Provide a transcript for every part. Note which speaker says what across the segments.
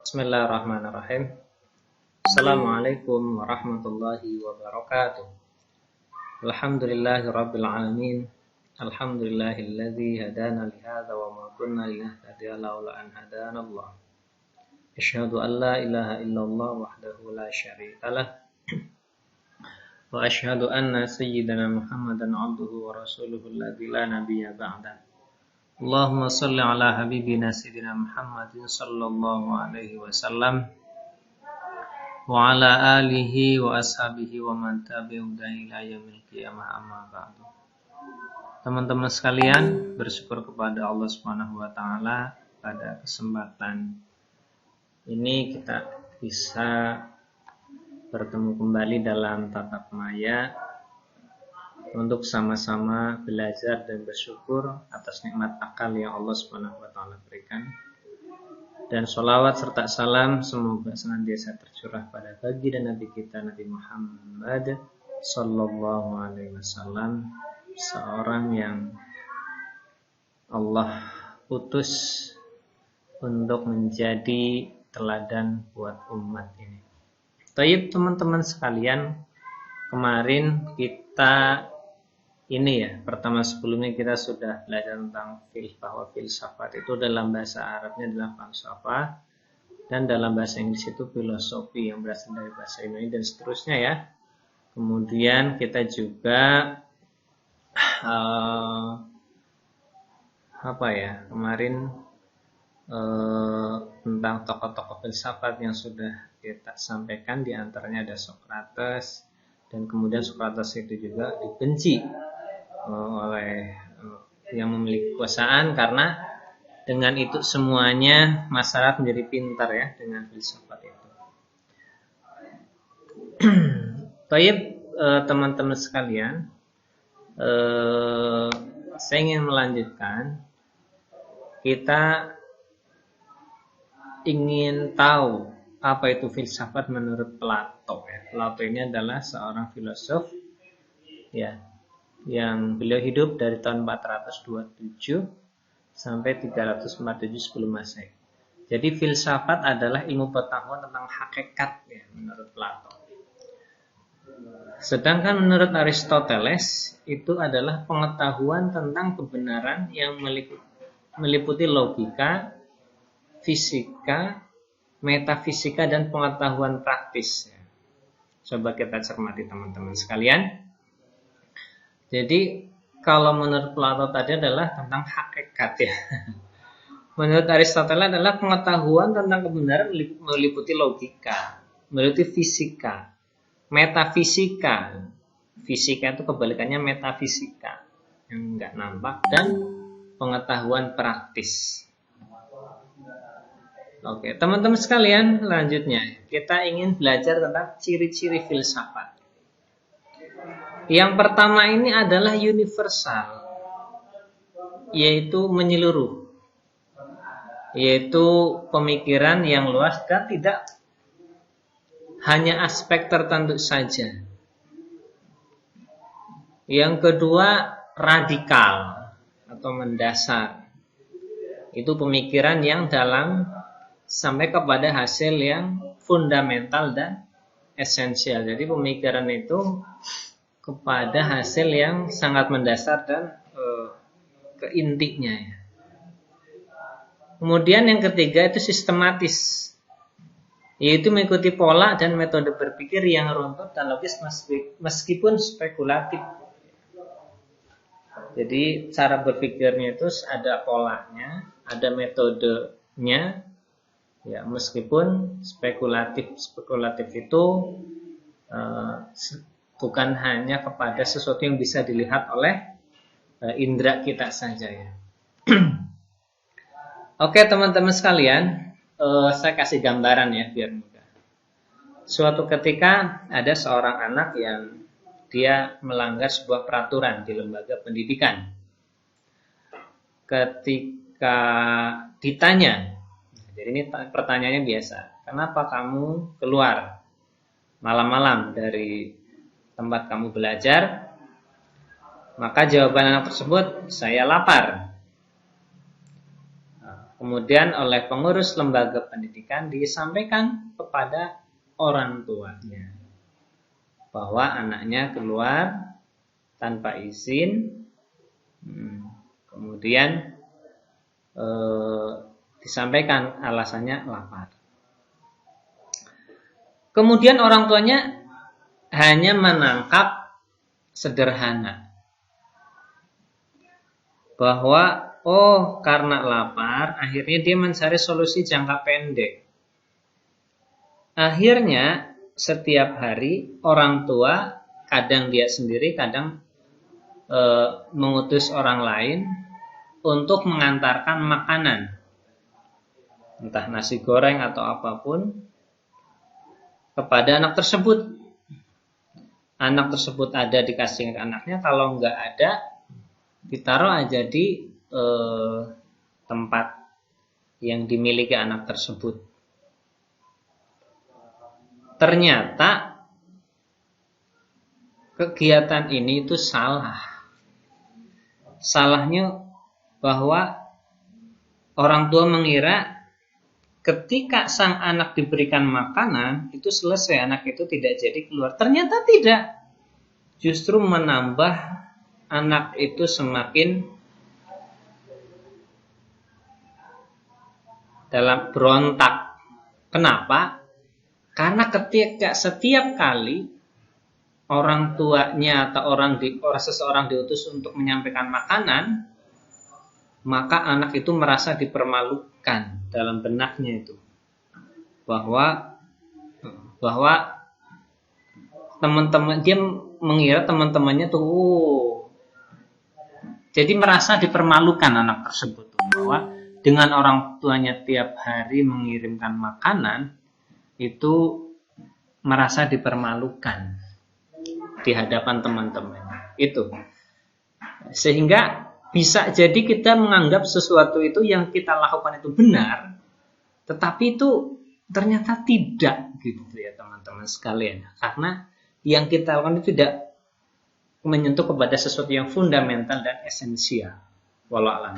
Speaker 1: Bismillahirrahmanirrahim. Assalamualaikum warahmatullahi wabarakatuh. Alhamdulillahirabbil alamin. Alhamdulillahilladzi hadana li hadza wa ma kunna linahtadiya laula an hadanallah. Asyhadu an la ilaha illallah wahdahu la syarikalah. Wa asyhadu anna sayyidana Muhammadan abduhu wa rasuluhu alladzi la nabiyya ba'da. Allahumma salli ala habibina sayyidina Muhammadin sallallahu alaihi wasallam wa ala alihi wa ashabihi wa man tabi'ahum ila yaumil qiyamah, amma ba'du. Teman-teman sekalian, bersyukur kepada Allah Subhanahu wa taala pada kesempatan ini kita bisa bertemu kembali dalam tatap maya untuk sama-sama belajar dan bersyukur atas nikmat akal yang Allah Subhanahu wa taala berikan. Dan sholawat serta salam semoga senantiasa tercurah pada baginda Nabi kita Nabi Muhammad sallallahu alaihi wasallam, seorang yang Allah utus untuk menjadi teladan buat umat ini. Baik teman-teman sekalian, kemarin kita pertama sebelumnya kita sudah belajar tentang bahwa filsafat itu dalam bahasa Arabnya adalah falsafah, dan dalam bahasa Inggris itu filosofi yang berasal dari bahasa Yunani dan seterusnya ya. Kemudian kita juga kemarin tentang tokoh-tokoh filsafat yang sudah kita sampaikan, di antaranya ada Socrates, dan kemudian Socrates itu juga dibenci oleh yang memiliki kekuasaan karena dengan itu semuanya masyarakat menjadi pintar ya dengan filsafat itu. Baik teman-teman sekalian, saya ingin melanjutkan. Kita ingin tahu apa itu filsafat menurut Plato ya. Plato ini adalah seorang filosof ya, yang beliau hidup dari tahun 427 sampai 347 sebelum Masehi. Jadi filsafat adalah ilmu pengetahuan tentang hakikat ya, menurut Plato. Sedangkan menurut Aristoteles itu adalah pengetahuan tentang kebenaran yang meliputi logika, fisika, metafisika, dan pengetahuan praktis. Coba kita cermati teman-teman sekalian. Jadi kalau menurut Plato tadi adalah tentang hakikat ya. Menurut Aristoteles adalah pengetahuan tentang kebenaran meliputi logika, meliputi fisika, metafisika. Fisika itu kebalikannya metafisika, yang enggak nampak, dan pengetahuan praktis. Oke, teman-teman sekalian, lanjutnya kita ingin belajar tentang ciri-ciri filsafat. Yang pertama ini adalah universal, yaitu menyeluruh, yaitu pemikiran yang luas dan tidak hanya aspek tertentu saja. Yang kedua, radikal atau mendasar, itu pemikiran yang dalam sampai kepada hasil yang fundamental dan esensial. Jadi pemikiran itu kepada hasil yang sangat mendasar dan ke intinya ya. Kemudian yang ketiga itu sistematis, yaitu mengikuti pola dan metode berpikir yang runtut dan logis meskipun spekulatif. Jadi cara berpikirnya itu ada polanya, ada metodenya ya, meskipun spekulatif. Spekulatif itu bukan hanya kepada sesuatu yang bisa dilihat oleh indera kita saja ya. Oke teman-teman sekalian, saya kasih gambaran ya biar mudah. Suatu ketika ada seorang anak yang dia melanggar sebuah peraturan di lembaga pendidikan. Ketika ditanya, jadi ini pertanyaannya biasa, kenapa kamu keluar malam-malam dari tempat kamu belajar? Maka jawaban anak tersebut, saya lapar. Kemudian oleh pengurus lembaga pendidikan disampaikan kepada orang tuanya bahwa anaknya keluar tanpa izin. Kemudian disampaikan alasannya lapar. Kemudian orang tuanya hanya menangkap sederhana bahwa karena lapar, akhirnya dia mencari solusi jangka pendek. Akhirnya setiap hari orang tua, kadang dia sendiri, kadang mengutus orang lain untuk mengantarkan makanan, entah nasi goreng atau apapun, kepada anak tersebut. Anak tersebut ada dikasih ke anaknya, kalau nggak ada ditaruh aja di tempat yang dimiliki anak tersebut. Ternyata kegiatan ini itu salah. Salahnya bahwa orang tua mengira ketika sang anak diberikan makanan itu selesai, anak itu tidak jadi keluar. Ternyata tidak. Justru menambah anak itu semakin dalam berontak. Kenapa? Karena ketika setiap kali orang tuanya atau seseorang diutus untuk menyampaikan makanan, maka anak itu merasa dipermalukan dalam benaknya itu, bahwa teman-teman, dia mengira teman-temannya tuh, jadi merasa dipermalukan anak tersebut, bahwa dengan orang tuanya tiap hari mengirimkan makanan itu merasa dipermalukan di hadapan teman-teman itu. Sehingga bisa jadi kita menganggap sesuatu itu yang kita lakukan itu benar, tetapi itu ternyata tidak, gitu ya teman-teman sekalian. Karena yang kita lakukan itu tidak menyentuh kepada sesuatu yang fundamental dan esensial. Wallahu a'lam.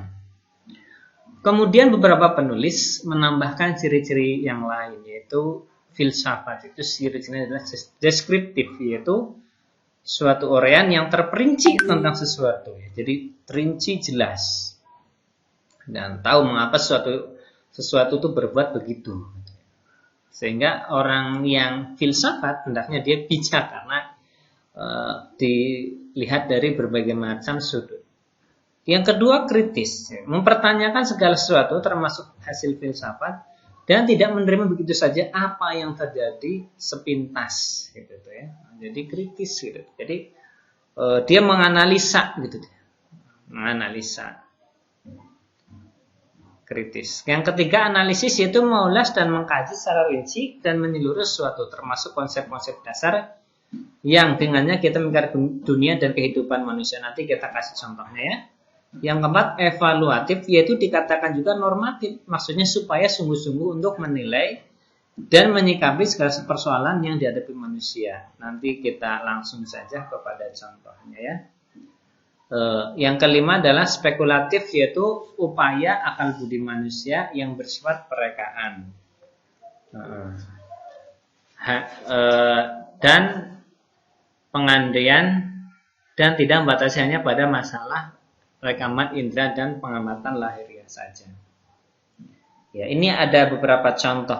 Speaker 1: Kemudian beberapa penulis menambahkan ciri-ciri yang lain, yaitu filsafat. Itu ciri-cirinya adalah deskriptif, yaitu suatu uraian yang terperinci tentang sesuatu. Jadi terinci, jelas, dan tahu mengapa sesuatu itu berbuat begitu. Sehingga orang yang filsafat hendaknya dia bijak karena dilihat dari berbagai macam sudut. Yang kedua, kritis, mempertanyakan segala sesuatu termasuk hasil filsafat dan tidak menerima begitu saja apa yang terjadi sepintas, gitu ya. Jadi kritis, gitu. Jadi dia menganalisa, gitu, menganalisa, kritis. Yang ketiga, analisis, yaitu mengulas dan mengkaji secara rinci dan menyeluruh suatu, termasuk konsep-konsep dasar yang dengannya kita mengkaji dunia dan kehidupan manusia. Nanti kita kasih contohnya ya. Yang keempat, evaluatif, yaitu dikatakan juga normatif, maksudnya supaya sungguh-sungguh untuk menilai dan menyikapi segala persoalan yang dihadapi manusia. Nanti kita langsung saja kepada contohnya ya. Yang kelima adalah spekulatif, yaitu upaya akal budi manusia yang bersifat perekaan dan pengandaian dan tidak membatasi hanya pada masalah rekaman indera dan pengamatan lahiriah saja. Ya, ini ada beberapa contoh